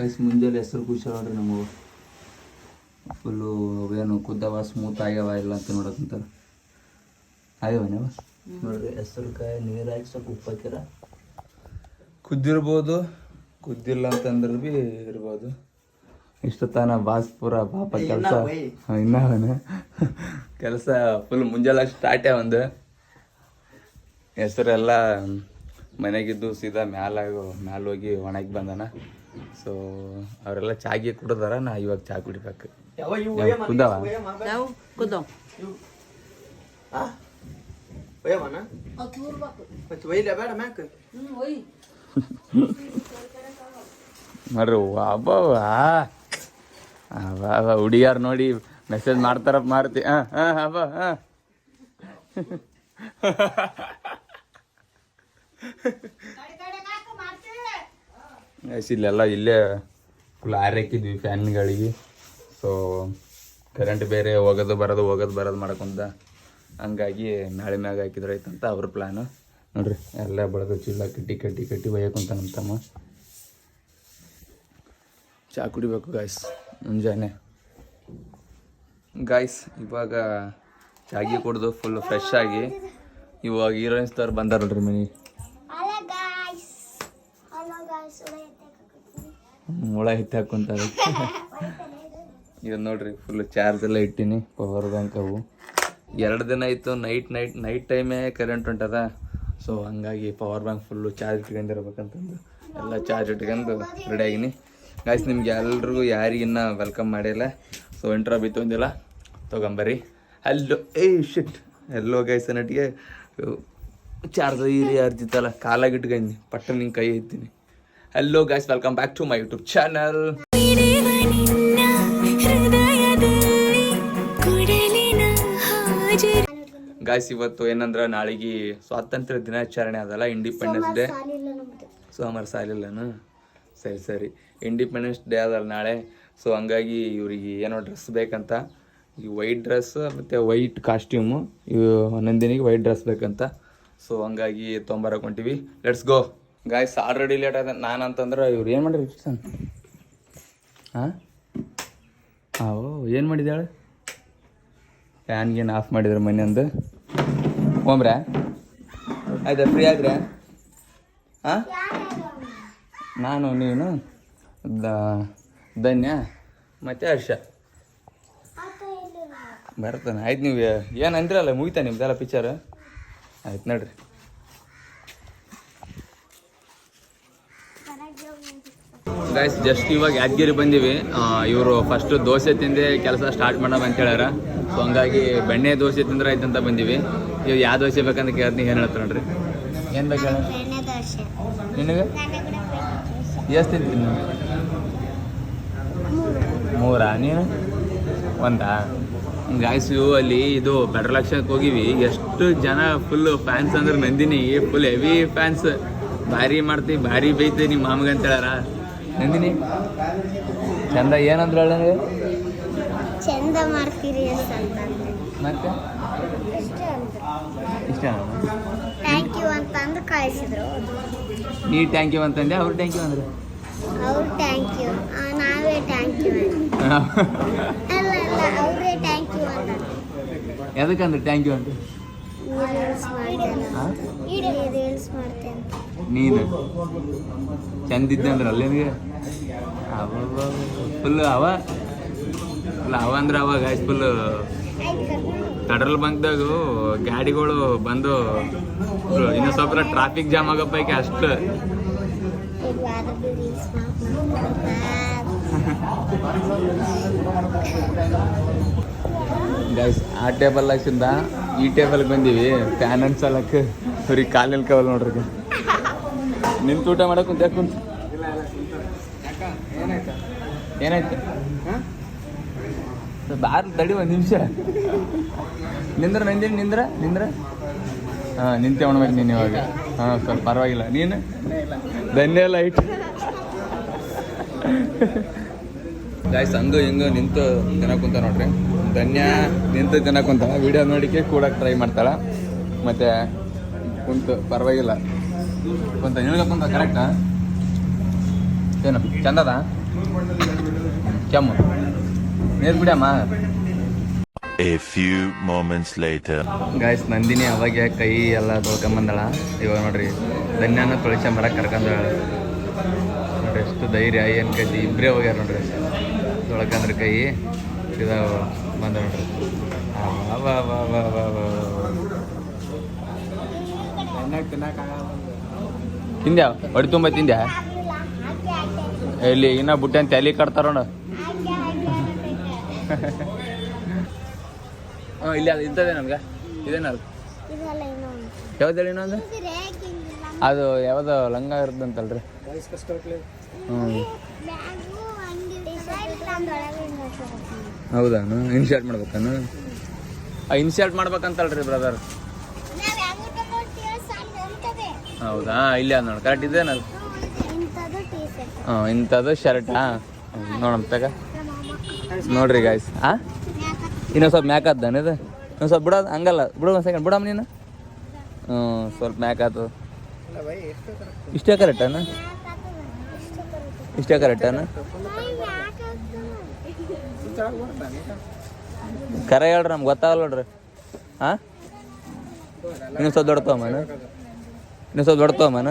Guys ಮುಂಜಾನೆ ಹೆಸರು ಖುಷಿ ನೋಡ್ರಿ ನಮಗೆ ಫುಲ್ಲು ಏನು ಕುದ್ದವ ಸ್ಮೂತ್ ಆಗ್ಯಾವ ಇಲ್ಲ ಅಂತ ನೋಡಕ್ಕಂತಾರೆ ಆಗ್ಯಾವನೇವ ನೋಡ್ರಿ ಹೆಸರು ಕಾಯಿ ನೀರು ಹಾಕಿ ಸ್ವಲ್ಪ ಉಪ್ಪು ಹಾಕ್ಯಾರ ಕುದ್ದಿರ್ಬೋದು ಕುದ್ದಿಲ್ಲ ಅಂತಂದ್ರೆ ಭೀ ಇರ್ಬೋದು ಇಷ್ಟೊತ್ತಾನ ಬಾಸ್ಪುರ ಪಾಪ ಕೆಲಸ ಇನ್ನವನ ಕೆಲಸ ಫುಲ್ ಮುಂಜಾನೆ ಸ್ಟಾರ್ಟೇ ಒಂದು ಹೆಸರೆಲ್ಲ ಮನೆಗಿದ್ದು ಸೀದಾ ಮ್ಯಾಲ ಹೋಗಿ ಒಣಗಿ ಬಂದಾನ ಸೊ ಅವರೆಲ್ಲ ಚಾಗಿ ಕುಡ್ದಾರ ನಾ ಇವಾಗ ಚಾ ಕುಡಿಬೇಕು ಕುದ್ದಾವ ನೋಡ್ರಿ ಅಬ್ಬ ಹುಡುಗಿಯಾರು ನೋಡಿ ಮೆಸೇಜ್ ಮಾಡ್ತಾರಪ್ಪ ಮಾಡ್ತಿ ಅಬ್ಬ ಇಲ್ಲೆಲ್ಲ ಇಲ್ಲೇ ಫುಲ್ ಹಾಕಿದ್ವಿ ಫ್ಯಾನ್ಗಳಿಗೆ ಸೊ ಕರೆಂಟ್ ಬೇರೆ ಹೋಗೋದು ಬರೋದು ಮಾಡ್ಕೊಂತ ಹಂಗಾಗಿ ನಾಳೆ ಮ್ಯಾಗ ಹಾಕಿದ್ರೆ ಆಯ್ತಂತ ಅವ್ರ ಪ್ಲ್ಯಾನು ನೋಡ್ರಿ ಎಲ್ಲ ಬೆಳೆದು ಚೀಲ ಕಟ್ಟಿ ಒಯ್ಯಕ್ಕಂತ ನಮ್ಮ ತಮ್ಮ ಚಾ ಕುಡಿಬೇಕು ಗಾಯ್ಸ್ ಮುಂಜಾನೆ ಗಾಯ್ಸ್ ಇವಾಗ ಚಾಗಿ ಕುಡ್ದು ಫುಲ್ ಫ್ರೆಶ್ ಆಗಿ ಇವಾಗ ಹೀರೋಯಿನ್ಸ್ ತವ್ರು ಬಂದಾರ ನೋಡ್ರಿ ಮನೆ ಹುಳ ಹಿಟ್ಟು ಹಾಕೊಂತಾರೆ ಇದು ನೋಡ್ರಿ ಫುಲ್ ಚಾರ್ಜ್ ಎಲ್ಲ ಇಟ್ಟೀನಿ ಪವರ್ ಬ್ಯಾಂಕ್ ಅವು 2 ದಿನ ಆಯಿತು ನೈಟ್ ಟೈಮೇ ಕರೆಂಟ್ ಹೊಂಟದ ಸೊ ಹಂಗಾಗಿ ಪವರ್ ಬ್ಯಾಂಕ್ ಫುಲ್ಲು ಚಾರ್ಜ್ ಇಟ್ಕೊಂಡಿರ್ಬೇಕಂತಂದು ಎಲ್ಲ ಚಾರ್ಜ್ ಇಟ್ಕೊಂಡು ರೆಡಿ ಆಗಿನಿ ಗಾಯ್ಸ್ ನಿಮ್ಗೆ ಎಲ್ರಿಗೂ ಯಾರಿಗಿನ್ನ ವೆಲ್ಕಮ್ ಮಾಡಿಲ್ಲ ಸೊ ಇಂಟ್ರಾ ಬಿ ತೊಂದಿಲ್ಲ ತೊಗೊಂಬರ್ರಿ ಅಲ್ಲೋ ಶಿಟ್ ಎಲ್ಲೋ ಗೈಸ್ ಅನ್ನಟ್ಟಿಗೆ ಚಾರ್ಜ್ ಅರ್ಜಿತ್ತಲ್ಲ ಕಾಲಾಗಿ ಇಟ್ಕೊಂಡು ಪಟ್ಟ ನಿಂಗೆ ಕೈ ಇದ್ದೀನಿ hello guys welcome back to my YouTube channel guys ಇವತ್ತು ಏನಂದ್ರೆ ನಾಳೆಗೆ ಸ್ವಾತಂತ್ರ್ಯ ದಿನಾಚರಣೆ ಅದಲ್ಲ ಇಂಡಿಪೆಂಡೆನ್ಸ್ ಡೇ ಸೋಮವಾರ ಸಾಲಿಲ್ಲನು ಸರಿ ಇಂಡಿಪೆಂಡೆನ್ಸ್ ಡೇ ಅದಲ್ಲ ನಾಳೆ ಸೊ ಹಂಗಾಗಿ ಇವ್ರಿಗೆ ಏನೋ ಡ್ರೆಸ್ ಬೇಕಂತ ಈ ವೈಟ್ ಡ್ರೆಸ್ ಮತ್ತು ವೈಟ್ ಕಾಸ್ಟ್ಯೂಮು ಇವು ನಂದಿನಿಗೆ ವೈಟ್ ಡ್ರೆಸ್ ಬೇಕಂತ ಸೊ ಹಂಗಾಗಿ ತೊಂಬರಕ್ಕೆ ಹೊಂಟಿವಿ let's go guys already late ಆದ ನಾನು ಅಂತಂದ್ರೆ ಇವ್ರು ಏನು ಮಾಡಿರಿ ಸನ್ ಏನು ಮಾಡಿದ್ದಾಳೆ ಫ್ಯಾನ್ಗೇನು ಆಫ್ ಮಾಡಿದ್ರೆ ಮನೆಯಂದು ಹೋಮ್ರೆ ಆಯ್ತಾ ಫ್ರೀ ಆದ್ರೆ ನಾನು ನೀನು ಧನ್ಯ ಮತ್ತು ಹರ್ಷ ಬರ್ತಾನೆ ಆಯ್ತು ನೀವು ಏನು ಅಂದ್ರಲ್ಲ ಮುಗಿತಾ ನಿಮ್ದೆಲ್ಲ ಪಿಕ್ಚರ್ ಆಯ್ತು ನೋಡ್ರಿ ಗಾಯ್ಸ್ ಜಸ್ಟ್ ಇವಾಗ ಯಾದಗಿರಿ ಬಂದೀವಿ ಇವರು ಫಸ್ಟು ದೋಸೆ ತಿಂದೆ ಕೆಲಸ ಸ್ಟಾರ್ಟ್ ಮಾಡೋಣ ಅಂತ ಹೇಳ್ಯಾರ ಸೊ ಹಂಗಾಗಿ ಬೆಣ್ಣೆ ದೋಸೆ ತಿಂದ್ರೆ ಆಯ್ತಂತ ಬಂದೀವಿ ಇವಾಗ ಯಾವ ದೋಸೆ ಬೇಕಂತ ಕೇಳ್ತೀನಿ ಏನು ಹೇಳ್ತಾರೆ ನೋಡ್ರಿ ಏನು ಬೇಕು ಹೇಳ ನಿನಗೆ ಎಷ್ಟು ತಿಂತೀನಿ ನೀವು 3 ನೀನು 1 ಗಾಯ್ಸ್ ಅಲ್ಲಿ ಇದು ಬೆಟರ್ ಲಕ್ಷಕ್ಕೆ ಹೋಗಿವಿ ಎಷ್ಟು ಜನ ಫುಲ್ ಫ್ಯಾನ್ಸ್ ಅಂದ್ರೆ ನಂದಿನಿ ಫುಲ್ ಹೆವಿ ಫ್ಯಾನ್ಸ್ ಭಾರಿ ಮಾಡ್ತೀವಿ ಭಾರಿ ಬೈತೀವಿ ನಿಮ್ಮ ಮಾಮಗೆ ಅಂತ ಹೇಳ್ಯಾರ ನಂದಿನಿ ಚಂದ ಏನಂದ್ರೆ ನನಗೆ ಚಂದ ಮಾಡ್ತೀರಿ ಮತ್ತೆ ಇಷ್ಟ ಥ್ಯಾಂಕ್ ಯು ಅಂತ ಅಂದು ಕಳಿಸಿದ್ರು ನೀ ಥ್ಯಾಂಕ್ ಯು ಅಂತಂದೆ ಅವ್ರು ಥ್ಯಾಂಕ್ ಯು ಅಂದ್ರೆ ಅವ್ರು ಥ್ಯಾಂಕ್ ಯು ನಾವೇ ಥ್ಯಾಂಕ್ ಯು ಅಲ್ಲ ಅವರೇ ಥ್ಯಾಂಕ್ ಯು ಅಂತ ಎದಕ್ಕಂದ್ರೆ ಥ್ಯಾಂಕ್ ಯು ಅಂತ ರೀಲ್ಸ್ ಮಾಡ್ತೇನೆ ನೀನು ಚಂದಿದ್ದೆ ಅಂದ್ರೆ ಅಲ್ಲೇ ನಿನಗೆ ಫುಲ್ ಅವ ಅಂದ್ರೆ ಅವಾಗ ಫುಲ್ ಪೆಟ್ರೋಲ್ ಬಂಕ್ದಾಗ ಗಾಡಿಗಳು ಬಂದು ಇನ್ನೂ ಸ್ವಲ್ಪ ಟ್ರಾಫಿಕ್ ಜಾಮ್ ಆಗೋ ಪೈಕಿ ಅಷ್ಟು ಗೈಸ್ ಆ ಟೇಬಲ್ ಹಾಕ್ಸಿಂದ ಈ ಟೇಬಲ್ಗೆ ಬಂದೀವಿ ಫ್ಯಾನ್ ಅನ್ಸಲಕ್ಕೆ ಅವ್ರಿಗೆ ಕಾಲಿನ ಕವಲ್ ನೋಡ್ರಿ ನಿಂತು ಊಟ ಮಾಡಕ್ಕೆ ಕುಂತ ಕುಂತ ಏನಾಯ್ತು ಬಾರ್ ತಡಿ 1 ನಿಮಿಷ ನಿಂದ್ರ ನಂದಿನಿ ನಿಂದ್ರ ಹಾಂ ನಿಂತೆ ಉಣ್ಬೇಕು ನೀನು ಇವಾಗ ಸ್ವಲ್ಪ ಪರವಾಗಿಲ್ಲ ನೀನು ಧನ್ಯ ಲೈಟ್ ಗಾಯ್ಸ್ ಹಂಗೂ ಹಿಂಗೂ ನಿಂತು ತಿನ್ನಕ್ಕೆ ಕುಂತ ನೋಡ್ರಿ ಧನ್ಯ ನಿಂತು ತಿನ್ನಕ್ಕೆ ಕುಂತಾಳ ವಿಡಿಯೋ ನೋಡಿಕೆ ಕೂಡಕ್ಕೆ ಟ್ರೈ ಮಾಡ್ತಾಳೆ ಮತ್ತು ಕುಂತು ಪರವಾಗಿಲ್ಲ ಕುಂತ ನಿನಗೆ ಕುಂತ ಕರೆಕ್ಟಾ ಏನು ಚಂದದ ಕೆಮ್ಮು ನೀರು ಬಿಡಮ್ಮ. A few moments later. Guys Nandini ಅವಾಗ ಕೈ ಎಲ್ಲ ತೊಳ್ಕೊಂಬಂದಳ. ಇವಾಗ ನೋಡ್ರಿ ಧನ್ಯನ ತೊಳ್ಕೊಂಬರಕ್ಕೆ ಕರ್ಕೊಂಡಳ. ನೋಡ್ರಿ ಎಷ್ಟು ಧೈರ್ಯ ಏನು ಕೈತಿ ಇಬ್ಬರೇ ಹೋಗ್ಯಾರ ನೋಡ್ರಿ ತೊಳ್ಕಂದ್ರೆ ಕೈ ಇದ ಬಂದ ನೋಡ್ರಿ. ತಿಂದ್ಯಾ ಹೊಡಿ ತುಂಬ ತಿಂದ್ಯಾ ಇಲ್ಲಿ ಇನ್ನ ಬುಟ್ಟೆ ಅಂತ ತಲೆ ಕಟ್ತಾರ ನೋಡ. ಹಾಂ ಇಲ್ಲಿ ಅದು ಇಂಥದ್ದೇ ನಮ್ಗೆ ಇದೇನದು ಯಾವ್ದು ಹೇಳಿ ಇನ್ನೊಂದು ಅದು ಯಾವ್ದು ಲಂಗ ಇರ್ತಂತಲ್ರಿ. ಹ್ಞೂ ಹೌದಾನು ಇನ್ಶರ್ಟ್ ಮಾಡ್ಬೇಕಾನು? ಇನ್ಶರ್ಟ್ ಮಾಡ್ಬೇಕಂತಲ್ರಿ ಬ್ರದರ್. ಹೌದಾ ಇಲ್ಲಿ ಅದು ನೋಡಿ ಕರೆಕ್ಟ್ ಇದೇನದು. ಹಾಂ ಇಂಥದ್ದು ಶರ್ಟಾ ನೋಡಮ್ ತಗ ನೋಡ್ರಿ ಗಾಯ್ಸ್. ಹಾಂ ಇನ್ನೊಂದು ಸ್ವಲ್ಪ ಮ್ಯಾಕ್ ಆದ್ದಾನೆ ಇದು ಇನ್ನೊಂದು ಸ್ವಲ್ಪ ಬಿಡೋದು ಹಂಗಲ್ಲ ಬಿಡು ಒಂದು ಸೆಕೆಂಡ್ ಬಿಡಮ್ಮ ನೀನು. ಹ್ಞೂ ಸ್ವಲ್ಪ ಮ್ಯಾಕ್ ಆಯ್ತು. ಇಷ್ಟೇ ಕರೆಕ್ಟಾನ ಇಷ್ಟೇ ಕರೆಕ್ಟಾನ ಕರೆ ಹೇಳ್ರಿ ನಮ್ಗೆ ಗೊತ್ತಾಗಲ್ಲ ನೋಡ್ರಿ. ಹಾಂ ಇನ್ನೊಂದು ಸ್ವಲ್ಪ ದೊಡ್ಡತವಮ್ಮನ ಇನ್ನೊಂದು ಸ್ವಲ್ಪ ದೊಡ್ಡತವಮ್ಮನ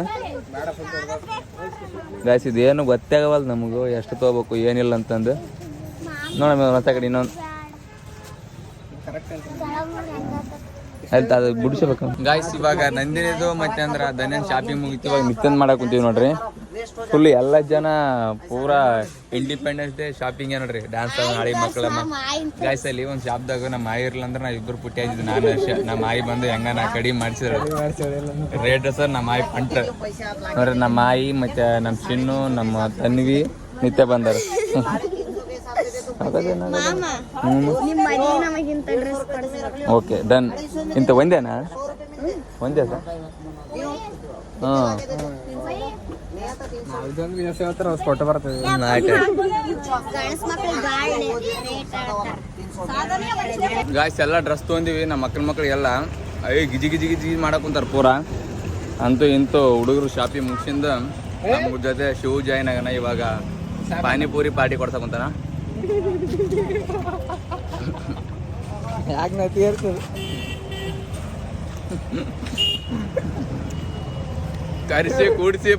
ಗಾಯ್ಸ್ ಇದೇನು ಗೊತ್ತಾಗವಲ್ಲ ನಮಗೂ ಎಷ್ಟು ತೊಗೋಬೇಕು ಏನಿಲ್ಲ ಅಂತಂದು ನೋಡಮ್ಮ ಮತ್ತೆ ಕಡೆ ಇನ್ನೊಂದು ಆಯ್ತು ಅದು ಬಿಡಿಸ್ಬೇಕು. ಗಾಯ್ಸ್ ಇವಾಗ ನಂದಿನಿದು ಮತ್ತೆ ಅಂದ್ರೆ ಧನ್ಯನ್ ಶಾಪಿಂಗ್ ಮುಗಿತು. ಇವಾಗ ಮಿತ್ತನ್ ಮಾಡಕ್ ಕುಂತೀವಿ ನೋಡ್ರಿ. ಫುಲ್ ಎಲ್ಲ ಜನ ಪೂರಾ ಇಂಡಿಪೆಂಡೆನ್ಸ್ ಡೇ ಶಾಪಿಂಗ್ ನೋಡ್ರಿ. ಡ್ಯಾನ್ಸ್ ನಾಳೆ ಮಕ್ಕಳ ಗಾಯ್ಸ್ ಅಲ್ಲಿ ಒಂದು ಶಾಪ್ದಾಗ ನಮ್ಮ ಆಯಿ ಇರ್ಲ ಅಂದ್ರೆ ನಾವು ಇಬ್ಬರು ಪುಟ್ಟಿ ಆಗಿದ್ದು. ನಾನು ನಮ್ಮ ಆಯಿ ಬಂದು ಹೆಂಗ ನಾ ಕಡಿಮೆ ಮಾಡಿಸಿದ್ರು ರೇಟ್ ಸರ್. ನಮ್ಮ ಆಯಿ ಪಂಟ ನೋಡ್ರಿ. ನಮ್ಮ ಆಯಿ ಮತ್ತೆ ನಮ್ಮ ಚಿನ್ನು ನಮ್ಮ ತನ್ವಿ ನಿತ್ಯ ಬಂದರು. Okay done. ಇಂಥ ಒಂದೇನಾ ಒಂದೇ ಸರ್? ಹಾಂ ಫೋಟೋ ಬರ್ತದೆ. ಗಾಯ್ಸ್ ಎಲ್ಲ ಡ್ರೆಸ್ ತೊಗೊಂಡಿವಿ ನಮ್ಮ ಮಕ್ಳಿಗೆಲ್ಲ. ಗಿಜಿ ಗಿಜಿ ಗಿಜಿ ಮಾಡಕ್ ಕುಂತಾರ ಪೂರಾ. ಅಂತೂ ಇಂತೂ ಹುಡುಗರು ಶಾಪಿಂಗ್ ಮುಗಿಸಿಂದ ನಮ್ಮ ಜೊತೆ ಶಿವ ಜಾಯ್ನ್ ಆಗನ. ಇವಾಗ ಪಾನಿಪೂರಿ ಪಾರ್ಟಿ ಕೊಡ್ಸಕ್ ಕುಂತಾನ. ಯಾಕೆ ನತಿ ಇರ್ತದೆ ಕರಿಸಿ ಕೂಡಿಸಿ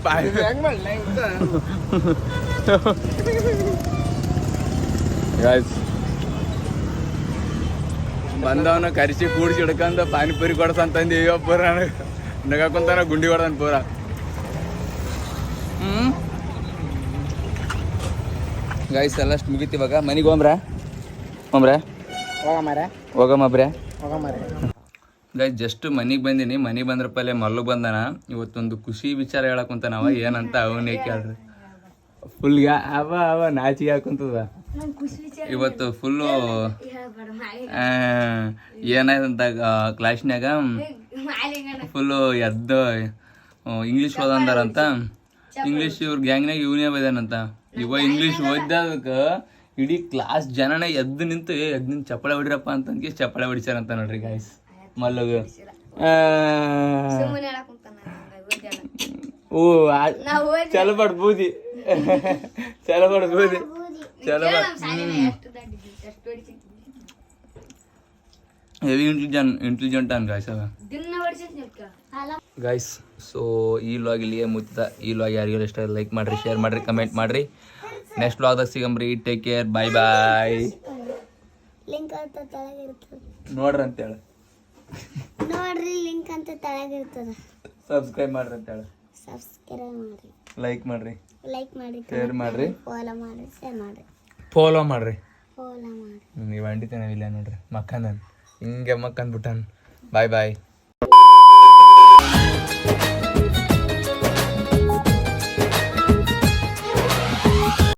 ಬಂದವನು ಕರಿಸಿ ಕೂಡಿಸಿ ಹಿಡ್ಕೊಂಡು ಪಾನಿಪುರಿ ಕೊಡ್ಸಂತಂದು ಅಯ್ಯೋ ಪೂರ ನಗಾಕೊಂತಾನ ಗುಂಡಿ ಹೊಡ್ದಾನ ಪೂರ. ಗಾಯ್ಸ್ ಎಲ್ಲಷ್ಟು ಮುಗೀತಿ. ಇವಾಗ ಮನೆಗೆ ಹೋಗ್ರ ಹೋಗಮ್ರೆ. ಗೈಸ್ ಜಸ್ಟ್ ಮನೆಗೆ ಬಂದೀನಿ. ಮನೆಗೆ ಬಂದ್ರ ಪಲ್ಲೆ ಮಲ್ಲು ಬಂದಾನ. ಇವತ್ತೊಂದು ಖುಷಿ ವಿಚಾರ ಹೇಳಕ್ಕಂತ ನಾವ ಏನಂತ ಅವನೇ ಕೇಳ್ರಿ. ಫುಲ್ ಅವ ನಾಚಿಗೆ ಹಾಕುಂತದ ಇವತ್ತು ಫುಲ್ಲು. ಏನಾಯ್ತಂತ ಕ್ಲಾಸ್ನ್ಯಾಗ ಫುಲ್ಲು ಎದ್ದು ಇಂಗ್ಲೀಷ್ ಓದಂದಾರಂತ. ಇಂಗ್ಲೀಷ್ ಇವ್ರ ಗ್ಯಾಂಗ್ನಾಗ ಇವನೇ ಬೈದಾನಂತ. ಇವ ಇಂಗ್ಲೀಷ್ ಓದ್ದಕ್ಕೆ ಇಡೀ ಕ್ಲಾಸ್ ಜನನೇ ಎದ್ದು ನಿಂತು ಚಪ್ಪಳೆ ಹೊಡಿರಪ್ಪ ಅಂತಂದು ಚಪ್ಪಳೆ ಹೊಡಿಸ್ಯಾರಂತ ನೋಡ್ರಿ ಗಾಯ್ಸ್ ಮಲ್ಲಗ. ಓ ಚಲೋ ಬಡ್ ಬೂದಿ ಚಲೋ ಬಡ್ ಬೂದಿ ಚಲೋ ಹೆವಿ ಇಂಟೆಲಿಜೆಂಟ್ ಅನ್ ಗಾಯ್ಸ್ ಅವ ಗಾಯ್ಸ್. ಸೊ ಈ ವ್ಲಾಗ್ ಇಲ್ಲಿಗೆ ಮುಗಿತ. ಈ ವ್ಲಾಗ್ ಯಾರಿಗೂ ಇಷ್ಟ ಲೈಕ್ ಮಾಡ್ರಿ, ಶೇರ್ ಮಾಡ್ರಿ, ಕಮೆಂಟ್ ಮಾಡ್ರಿ. ನೆಕ್ಸ್ಟ್ ವ್ಲಾಗ್ದಾಗ ಸಿಗಮ್ರಿ. ಟೇಕ್ ಕೇರ್, ಬಾಯ್ ಬಾಯ್. ನೋಡ್ರಿ ಅಂತೇಳಿ ಲಿಂಕ್ ಅಂತ ತೆಳಗಿರ್ತದ. ಸಬ್ಸ್ಕ್ರೈಬ್ ಮಾಡ್ರಿ ಅಂತೇಳಿ. ಸಬ್ಸ್ಕ್ರೈಬ್ ಮಾಡ್ರಿ, ಲೈಕ್ ಮಾಡ್ರಿ, ಶೇರ್ ಮಾಡ್ರಿ, ಫಾಲೋ ಮಾಡ್ರಿ. ಫಾಲೋ ಮಾಡ್ರಿ. ನೀವು ಅಂಡಿತೇನೆ ಇಲ್ಲ ನೋಡ್ರಿ ಮಕ್ಕಂದನ್ ಹಿಂಗೆ ಮಕ್ಕಂದ್ಬಿಟ್ಟಾನ. ಬಾಯ್ ಬಾಯ್.